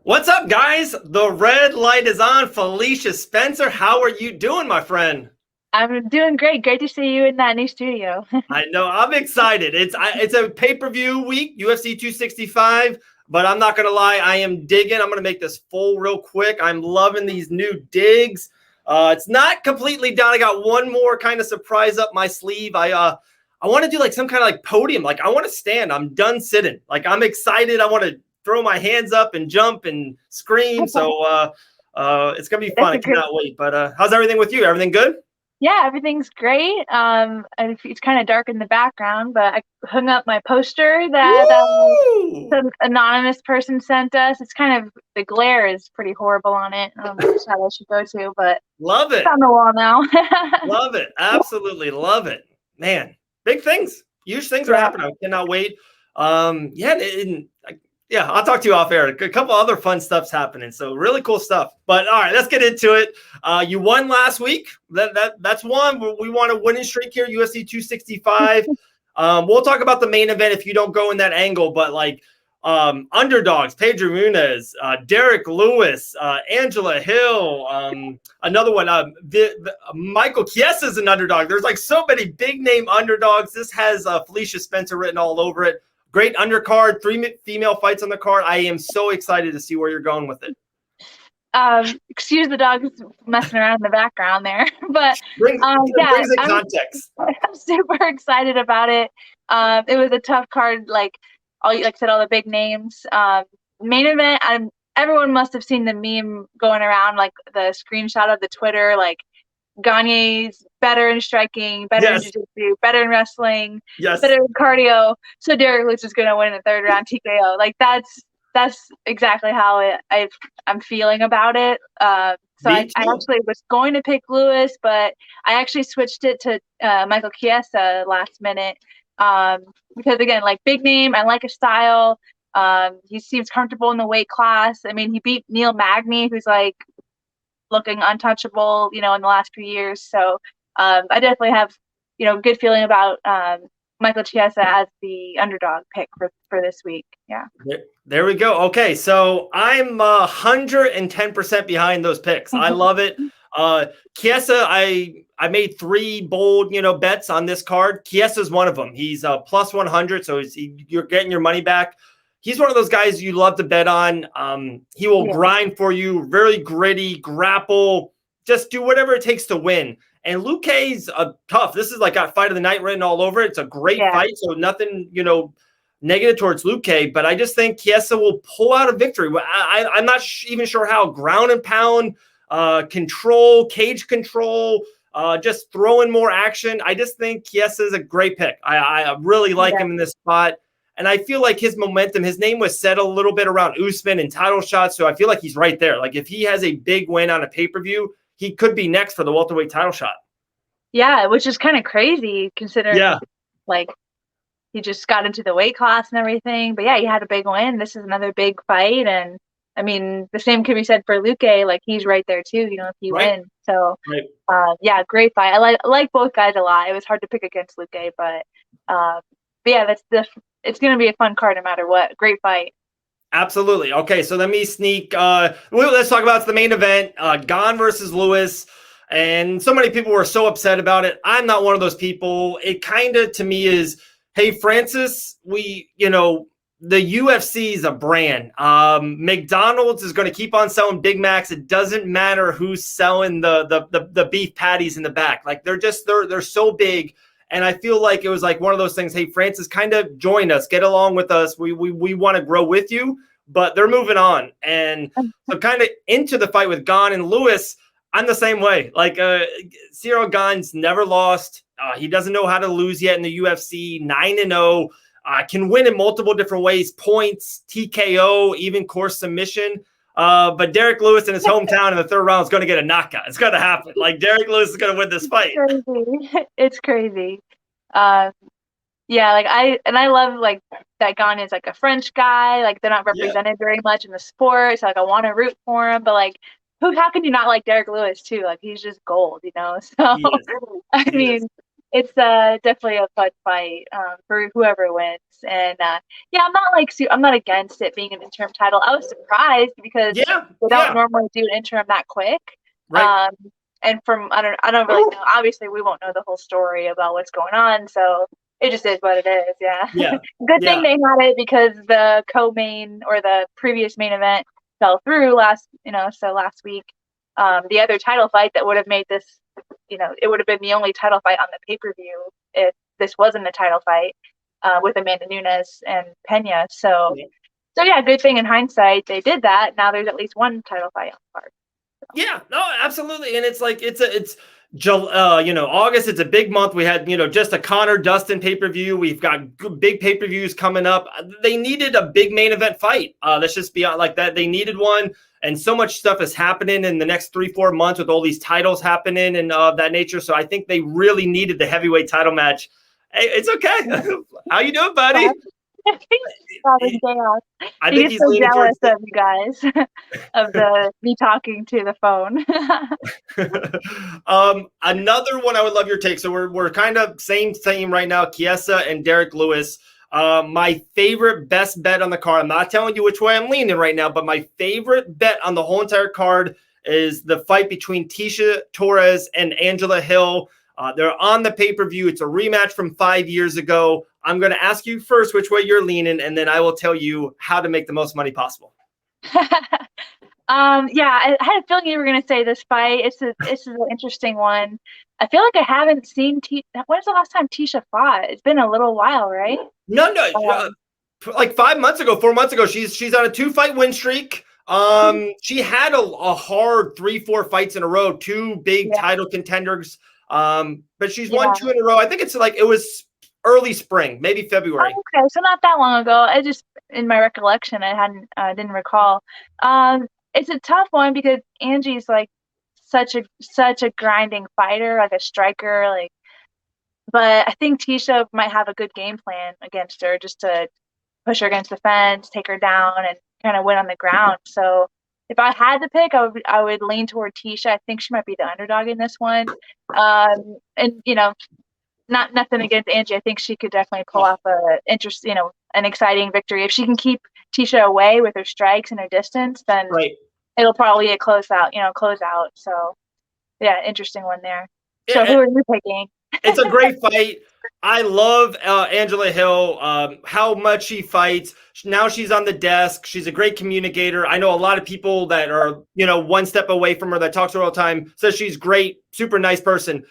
What's up, guys? The red light is on. Felicia Spencer, how are you doing, my friend? I'm doing great. Great to see you in that new studio. I know I'm excited. It's a pay-per-view week, UFC 265, but I'm not gonna lie, I am digging. I'm gonna make this full real quick. I'm loving these new digs. It's not completely done. I got one more kind of surprise up my sleeve. I want to do like some kind of like podium. Like I want to stand. I'm done sitting. Like I'm excited. I want to throw my hands up and jump and scream. It's gonna be fun. That's I a good. cannot wait. But how's everything with you? Everything good? Yeah, everything's great. And it's kind of dark in the background, but I hung up my poster that Woo! some anonymous person sent us. It's kind of the glare is pretty horrible on it. I don't know which side I should go to, but Love it's it. on the wall now. Love it. Absolutely love it. Man, big things. Huge things are Yeah. happening. I cannot wait. Yeah, I'll talk to you off air. A couple other fun stuff's happening. So really cool stuff. But all right, let's get into it. You won last week. That's one. We want a winning streak here, UFC 265. We'll talk about the main event if you don't go in that angle, but like underdogs, Pedro Munez, Derek Lewis, Angela Hill, another one, Michael Chiesa is an underdog. There's like so many big name underdogs. This has Felicia Spencer written all over it. Great undercard, three female fights on the card. I am so excited to see where you're going with it. Excuse the dogs messing around in the background there, but yeah, Brings in context. I'm super excited about it. It was a tough card, like like I said, all the big names. Main event, everyone must have seen the meme going around, like the screenshot of the Twitter, like Gagne's better in striking, better in Yes. jiu-jitsu, better in wrestling, Yes. better in cardio. So Derek Lewis is going to win in the third round TKO. Like that's exactly how I'm feeling about it. So I actually was going to pick Lewis, but I actually switched it to Michael Chiesa last minute because again, like big name, I like his style. He seems comfortable in the weight class. I mean, he beat Neil Magny, who's like looking untouchable, in the last few years. So I definitely have, good feeling about Michael Chiesa as the underdog pick for this week. Yeah. There we go. Okay, so I'm 110% behind those picks. I love it. Chiesa, I made three bold, bets on this card. Chiesa's one of them. He's plus 100, so you're getting your money back. He's one of those guys you love to bet on. He will grind for you, very gritty, grapple, just do whatever it takes to win. And Luque's tough. This is like got fight of the night written all over it. It's a great fight, so nothing, negative towards Luque, but I just think Chiesa will pull out a victory. I'm not even sure how. Ground and pound, control, cage control, just throwing more action. I just think Chiesa is a great pick. I really like him in this spot. And I feel like his momentum, his name was set a little bit around Usman and title shots. So I feel like he's right there. Like if he has a big win on a pay-per-view, he could be next for the welterweight title shot. Yeah, which is kind of crazy considering like he just got into the weight class and everything. But yeah, he had a big win. This is another big fight. And I mean, the same could be said for Luque. Like he's right there too, if he wins. So yeah, great fight. I like both guys a lot. It was hard to pick against Luque, but yeah, it's going to be a fun card no matter what. Great fight. Absolutely. Okay, so let me sneak. Let's talk about the main event. Gane versus Lewis. And so many people were so upset about it. I'm not one of those people. It kind of, to me, is, hey, Francis, the UFC is a brand. McDonald's is going to keep on selling Big Macs. It doesn't matter who's selling the beef patties in the back. Like they're so big. And I feel like it was like one of those things. Hey, Francis, kind of join us, get along with us. We want to grow with you, but they're moving on. And so kind of into the fight with Gane and Lewis, I'm the same way. Like Ciryl Gane's never lost. He doesn't know how to lose yet in the UFC. 9-0. Can win in multiple different ways: points, TKO, even course submission. But Derek Lewis in his hometown in the third round is going to get a knockout. It's going to happen. Like Derek Lewis is going to win this fight. It's crazy. Yeah, like I love like that Gane is like a French guy. Like they're not represented very much in the sport. So like I want to root for him, but like how can you not like Derek Lewis too? Like he's just gold, So I mean, it's definitely a fun fight for whoever wins. And yeah, I'm not against it being an interim title. I was surprised because Yeah, they don't yeah, normally do an interim that quick. right. Um, and from I don't really know. Obviously, we won't know the whole story about what's going on, so it just is what it is. Yeah. Yeah, Good thing yeah, they had it because the co-main or the previous main event fell through so last week. The other title fight that would have made this, it would have been the only title fight on the pay-per-view if this wasn't a title fight with Amanda Nunes and Pena. So, yeah. so yeah, good thing in hindsight they did that. Now there's at least one title fight on the card. Yeah, no, absolutely. And it's like August. It's a big month. We had just a Connor Dustin pay-per-view. We've got big pay-per-views coming up. They needed a big main event fight. Let's just be like that. They needed one, and so much stuff is happening in the next 3-4 months with all these titles happening and that nature. So I think they really needed the heavyweight title match. Hey, it's okay. How you doing, buddy? Robin chaos. I think He's he's so leaning jealous towards. of you guys, of the me talking to the phone. Another one I would love your take. So we're kind of same team right now, Chiesa and Derek Lewis. My favorite best bet on the card. I'm not telling you which way I'm leaning right now, but my favorite bet on the whole entire card is the fight between Tisha Torres and Angela Hill. They're on the pay-per-view. It's a rematch from 5 years ago. I'm going to ask you first which way you're leaning, and then I will tell you how to make the most money possible. Yeah, I had a feeling you were going to say this fight. This is an interesting one. I feel like I haven't seen when's the last time Tisha fought? It's been a little while, right? No, Um, like 5 months ago, 4 months ago, she's on a 2-fight win streak. She had a hard 3-4 fights in a row, 2 big yeah, title contenders. But she's won yeah. 2 in a row. I think it was early spring, maybe February. Oh, okay, so not that long ago. I just, in my recollection, didn't recall. It's a tough one because Angie's like such a grinding fighter, like a striker, like. But I think Tisha might have a good game plan against her, just to push her against the fence, take her down, and kind of win on the ground. So if I had to pick, I would lean toward Tisha. I think she might be the underdog in this one. And not nothing against Angie. I think she could definitely pull off an exciting victory. If she can keep Tisha away with her strikes and her distance, then Right. it'll probably get close out. So yeah, interesting one there. So Yeah, who are you picking? it's a great fight. I love Angela Hill, how much she fights. Now she's on the desk. She's a great communicator. I know a lot of people that are, one step away from her that talks to her all the time, says she's great, super nice person.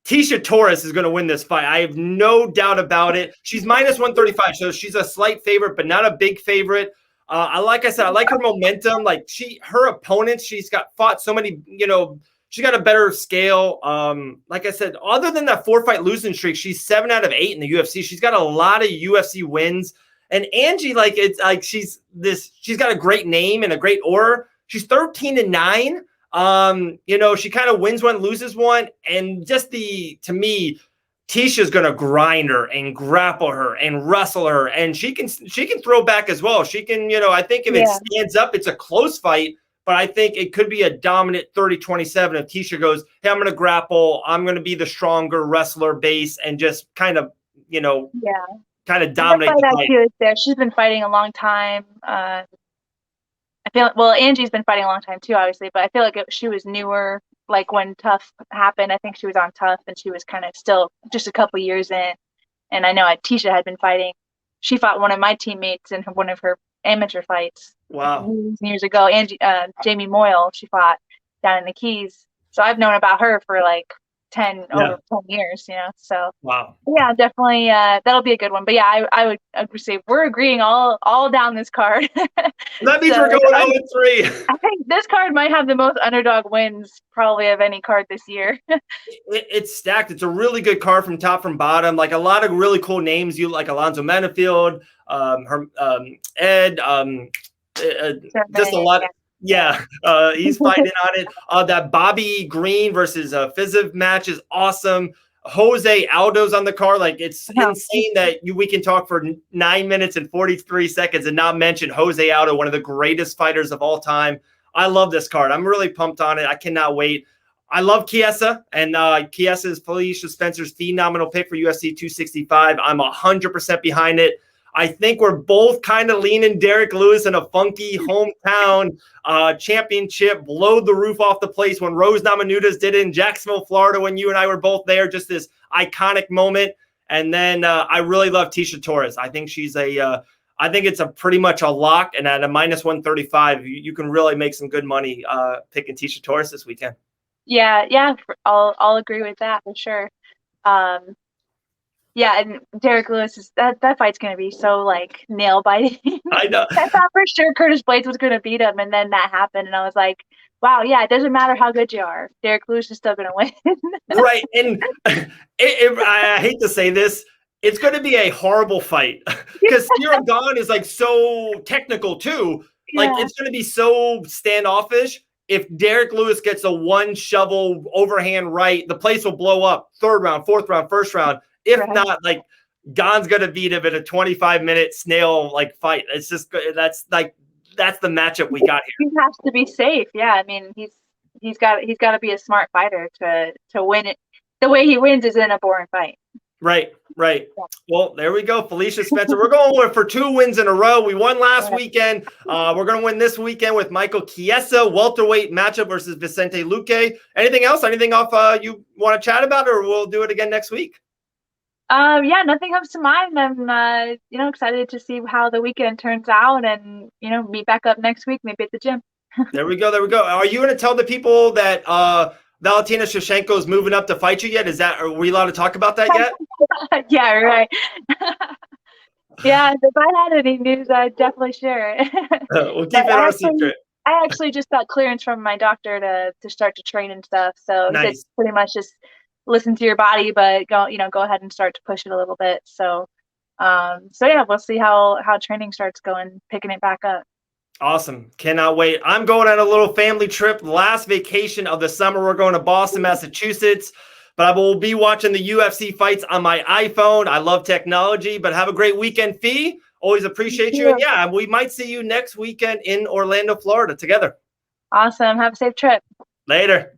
Tisha Torres is going to win this fight. I have no doubt about it. She's minus 135, so she's a slight favorite, but not a big favorite. Like I said, I like her momentum. Like her opponents, she's got fought so many, she's got a better scale. Like I said, other than that 4-fight losing streak, she's 7 out of 8 in the UFC. She's got a lot of UFC wins. And Angie, it's like she's got a great name and a great aura. She's 13-9. She kind of wins one, loses one, and to me, Tisha's gonna grind her and grapple her and wrestle her, and she can throw back as well. She can, I think if it stands up, it's a close fight, but I think it could be a dominant 30-27 if Tisha goes, hey, I'm gonna grapple, I'm gonna be the stronger wrestler base, and just kind of, kind of dominate the fight. There. She's been fighting a long time. Angie's been fighting a long time too, obviously, but I feel like she was newer. Like when Tough happened, I think she was on Tough, and she was kind of still just a couple years in. And I know Tisha had been fighting. She fought one of my teammates in one of her amateur fights. Wow. Years ago, Jamie Moyle, she fought down in the Keys. So I've known about her for like over 10 years, so wow. Yeah, definitely that'll be a good one. But yeah, I would say we're agreeing all down this card. That means we're going 0-3. I think this card might have the most underdog wins probably of any card this year. It's stacked. It's a really good card from top from bottom. Like a lot of really cool names. You like Alonzo Manifield, Ed, just a lot. Yeah, he's fighting on it. That Bobby Green versus Fiziev match is awesome. Jose Aldo's on the card. Like it's insane that we can talk for 9 minutes and 43 seconds and not mention Jose Aldo, one of the greatest fighters of all time. I love this card. I'm really pumped on it. I cannot wait. I love Chiesa, and Chiesa is Felicia Spencer's phenomenal pick for UFC 265. I'm 100% behind it. I think we're both kind of leaning Derek Lewis in a funky hometown championship, blow the roof off the place when Rose Namajunas did it in Jacksonville, Florida, when you and I were both there. Just this iconic moment. And then I really love Tisha Torres. I think she's I think it's a pretty much a lock. And at a minus 135, you can really make some good money picking Tisha Torres this weekend. Yeah, I'll agree with that for sure. Yeah, and Derek Lewis is that fight's gonna be so like nail biting. I know. I thought for sure Curtis Blades was gonna beat him, and then that happened, and I was like, wow, yeah, it doesn't matter how good you are, Derek Lewis is still gonna win. Right, and I hate to say this, it's going to be a horrible fight because Ciryl Gane is like so technical too. Like it's going to be so standoffish. If Derek Lewis gets a one shovel overhand right, the place will blow up. Third round, fourth round, first round. If not, like Gane's going to beat him in a 25-minute snail like fight. It's just that's the matchup we got here. He has to be safe. Yeah, I mean he's got to be a smart fighter to win it. The way he wins is in a boring fight. Right. Well, there we go. Felicia Spencer. We're going for 2 wins in a row. We won last weekend. We're going to win this weekend with Michael Chiesa, welterweight matchup versus Vicente Luque. Anything else? Anything off you want to chat about, or we'll do it again next week? Yeah, nothing comes to mind. I'm excited to see how the weekend turns out, and meet back up next week, maybe at the gym. There we go. Are you going to tell the people that Valentina Shevchenko is moving up to fight you yet? Are we allowed to talk about that yet? Yeah, right. Yeah, if I had any news, I'd definitely share it. We'll keep it our secret. I actually just got clearance from my doctor to start to train and stuff. So nice. It's pretty much just listen to your body, but go ahead and start to push it a little bit. So yeah, we'll see how training starts going, picking it back up. Awesome. Cannot wait. I'm going on a little family trip. Last vacation of the summer. We're going to Boston, Massachusetts. But I will be watching the UFC fights on my iPhone. I love technology, but have a great weekend, Fee. Always appreciate you. And yeah, we might see you next weekend in Orlando, Florida together. Awesome. Have a safe trip. Later.